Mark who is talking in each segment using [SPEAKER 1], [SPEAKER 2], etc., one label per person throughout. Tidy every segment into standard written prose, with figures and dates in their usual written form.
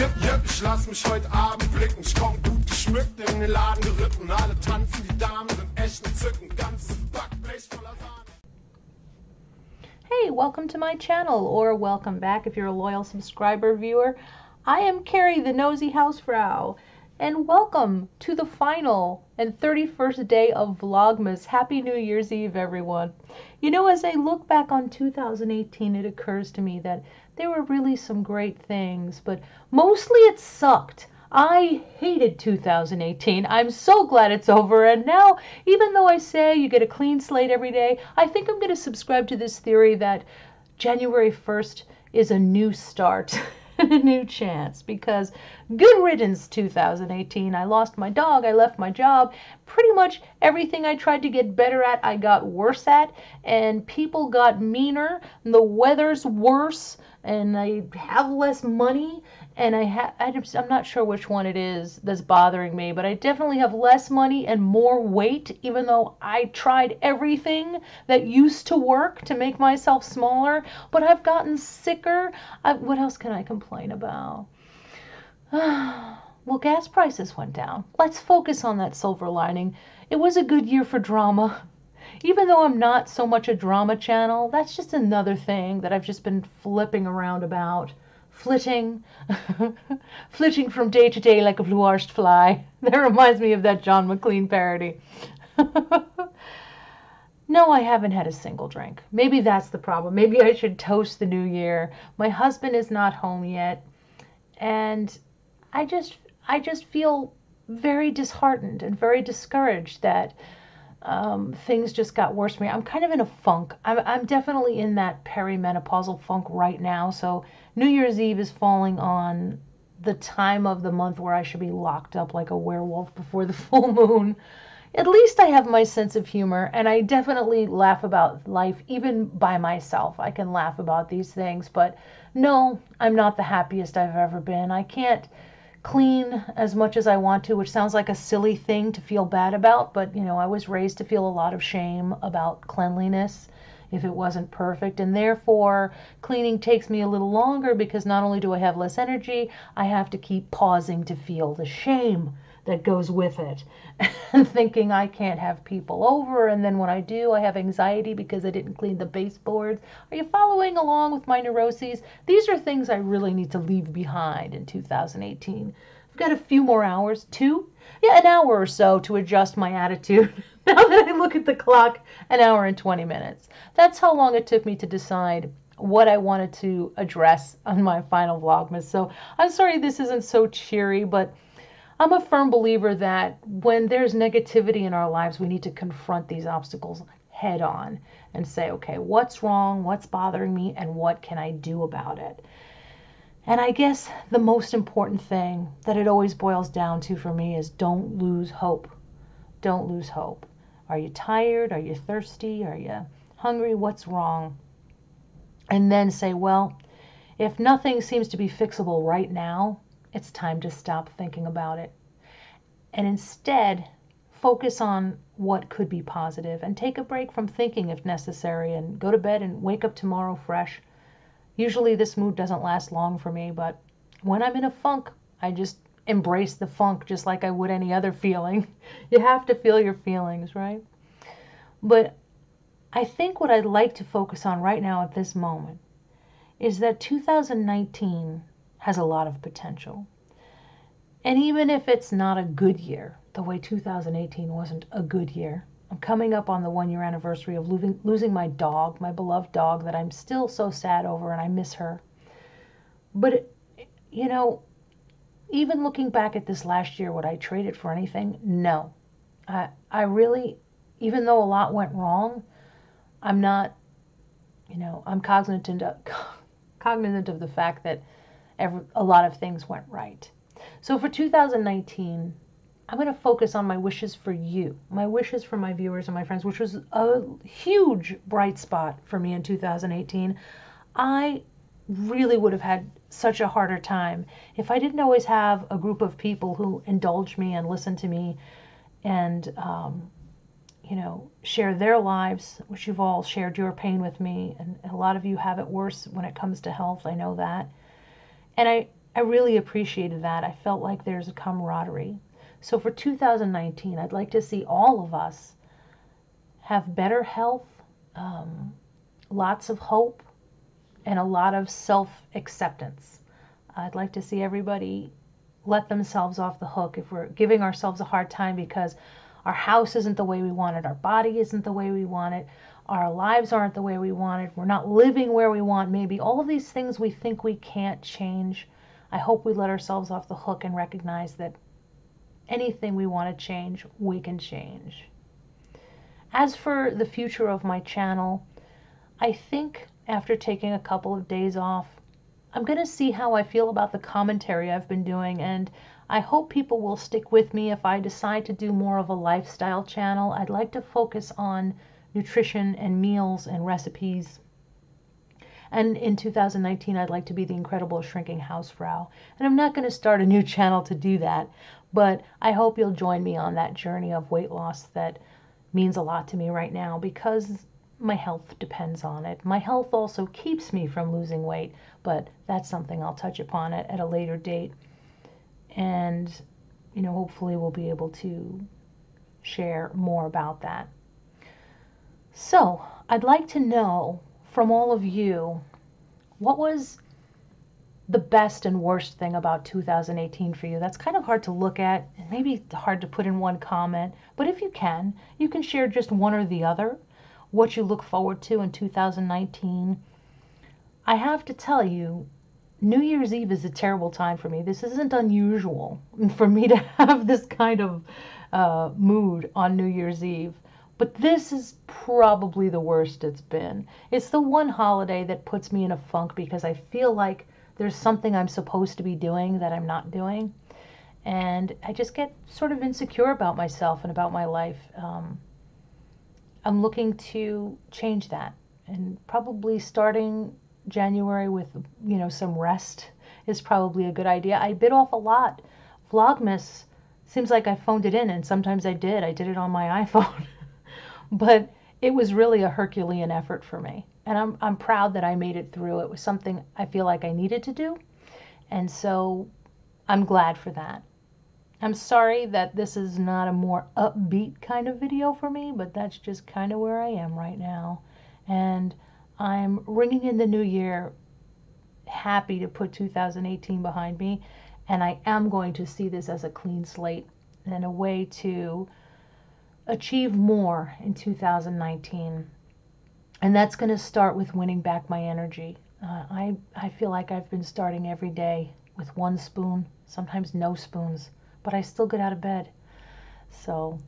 [SPEAKER 1] Ich lass mich heute Abend blicken. Ich komm gut geschmückt in den Laden geritten. Alle tanzen, die Damen sind echt entzückend. Ganzes Backblech voller Sahne.
[SPEAKER 2] Hey, welcome to my channel, or welcome back if you're a loyal subscriber viewer. I am Carrie, the nosy hausfrau, and welcome to the final and 31st day of Vlogmas. Happy New Year's Eve, everyone. You know, as I look back on 2018, it occurs to me that there were really some great things, but mostly it sucked. I hated 2018. I'm so glad it's over, and now, even though I say you get a clean slate every day, I think I'm going to subscribe to this theory that January 1st is a new start. A new chance, because good riddance 2018. I lost my dog, I left my job, pretty much everything I tried to get better at I got worse at, and people got meaner, and the weather's worse, and I have less money, and I'm not sure which one it is that's bothering me, but I definitely have less money and more weight, even though I tried everything that used to work to make myself smaller, but I've gotten sicker. What else can I complain about? Well, gas prices went down. Let's focus on that silver lining. It was a good year for drama. Even though I'm not so much a drama channel, that's just another thing that I've just been flipping around about. Flitting. Flitting from day to day like a blue-arsed fly. That reminds me of that John McLean parody. No, I haven't had a single drink. Maybe that's the problem. Maybe I should toast the new year. My husband is not home yet, and I just feel very disheartened and very discouraged that things just got worse for me. I'm kind of in a funk. I'm definitely in that perimenopausal funk right now. So New Year's Eve is falling on the time of the month where I should be locked up like a werewolf before the full moon. At least I have my sense of humor, and I definitely laugh about life, even by myself. I can laugh about these things, but no, I'm not the happiest I've ever been. I can't clean as much as I want to, which sounds like a silly thing to feel bad about, but you know, I was raised to feel a lot of shame about cleanliness if it wasn't perfect, and therefore cleaning takes me a little longer because not only do I have less energy, I have to keep pausing to feel the shame that goes with it and thinking I can't have people over, and then when I do, I have anxiety because I didn't clean the baseboards. Are you following along with my neuroses? These are things I really need to leave behind in 2018. I've got a few more hours, an hour or so to adjust my attitude. Now that I look at the clock, an hour and 20 minutes. That's how long it took me to decide what I wanted to address on my final Vlogmas. So I'm sorry this isn't so cheery, but I'm a firm believer that when there's negativity in our lives, we need to confront these obstacles head on and say, okay, what's wrong, what's bothering me, and what can I do about it? And I guess the most important thing that it always boils down to for me is don't lose hope. Don't lose hope. Are you tired? Are you thirsty? Are you hungry? What's wrong? And then say, well, if nothing seems to be fixable right now, it's time to stop thinking about it. And instead, focus on what could be positive and take a break from thinking if necessary and go to bed and wake up tomorrow fresh. Usually this mood doesn't last long for me, but when I'm in a funk, I just embrace the funk just like I would any other feeling. You have to feel your feelings, right? But I think what I'd like to focus on right now at this moment is that 2019 has a lot of potential. And even if it's not a good year, the way 2018 wasn't a good year, I'm coming up on the 1-year anniversary of losing my dog, my beloved dog that I'm still so sad over and I miss her. But, you know, even looking back at this last year, would I trade it for anything? No. I really, even though a lot went wrong, I'm not, I'm cognizant of the fact that a lot of things went right. So for 2019, I'm going to focus on my wishes for you, my wishes for my viewers and my friends, which was a huge bright spot for me in 2018. I really would have had such a harder time if I didn't always have a group of people who indulge me and listen to me and, share their lives, which you've all shared your pain with me. And a lot of you have it worse when it comes to health. I know that. And I really appreciated that. I felt like there's a camaraderie. So for 2019, I'd like to see all of us have better health, um, lots of hope, and a lot of self-acceptance. I'd like to see everybody let themselves off the hook if we're giving ourselves a hard time because our house isn't the way we want it, our body isn't the way we want it, our lives aren't the way we want it, we're not living where we want maybe. All of these things we think we can't change. I hope we let ourselves off the hook and recognize that anything we want to change, we can change. As for the future of my channel, I think after taking a couple of days off, I'm going to see how I feel about the commentary I've been doing, and I hope people will stick with me if I decide to do more of a lifestyle channel. I'd like to focus on nutrition and meals and recipes. And in 2019, I'd like to be the incredible shrinking hausfrau. And I'm not going to start a new channel to do that, but I hope you'll join me on that journey of weight loss that means a lot to me right now because my health depends on it. My health also keeps me from losing weight, but that's something I'll touch upon at a later date. And, hopefully we'll be able to share more about that. So, I'd like to know from all of you, what was the best and worst thing about 2018 for you? That's kind of hard to look at, and maybe hard to put in one comment, but if you can share just one or the other, what you look forward to in 2019. I have to tell you, New Year's Eve is a terrible time for me. This isn't unusual for me to have this kind of mood on New Year's Eve. But this is probably the worst it's been. It's the one holiday that puts me in a funk because I feel like there's something I'm supposed to be doing that I'm not doing. And I just get sort of insecure about myself and about my life. I'm looking to change that. And probably starting January with, some rest is probably a good idea. I bit off a lot. Vlogmas seems like I phoned it in, and sometimes I did. I did it on my iPhone. But it was really a Herculean effort for me. And I'm proud that I made it through. It was something I feel like I needed to do. And so I'm glad for that. I'm sorry that this is not a more upbeat kind of video for me, but that's just kind of where I am right now. And I'm ringing in the new year happy to put 2018 behind me. And I am going to see this as a clean slate and a way to achieve more in 2019. And that's going to start with winning back my energy. I feel like I've been starting every day with one spoon, sometimes no spoons, but I still get out of bed. So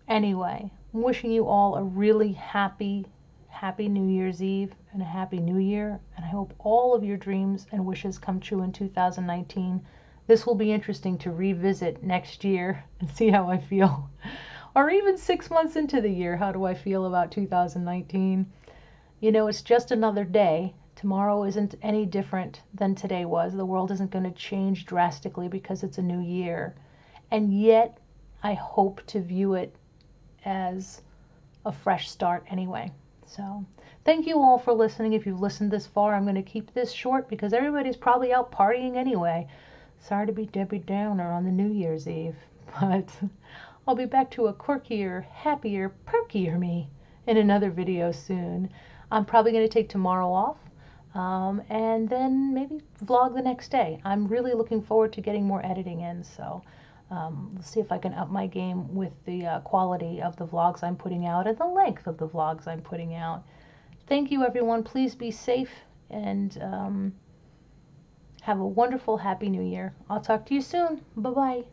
[SPEAKER 2] anyway, I'm wishing you all a really happy New Year's Eve and a happy New Year. And I hope all of your dreams and wishes come true in 2019. This will be interesting to revisit next year and see how I feel. Or even 6 months into the year, how do I feel about 2019? It's just another day. Tomorrow isn't any different than today was. The world isn't going to change drastically because it's a new year. And yet, I hope to view it as a fresh start anyway. So, thank you all for listening. If you've listened this far, I'm going to keep this short because everybody's probably out partying anyway. Sorry to be Debbie Downer on the New Year's Eve, but I'll be back to a quirkier, happier, perkier me in another video soon. I'm probably going to take tomorrow off and then maybe vlog the next day. I'm really looking forward to getting more editing in, so let's see if I can up my game with the quality of the vlogs I'm putting out and the length of the vlogs I'm putting out. Thank you, everyone. Please be safe and have a wonderful, happy New Year. I'll talk to you soon. Bye-bye.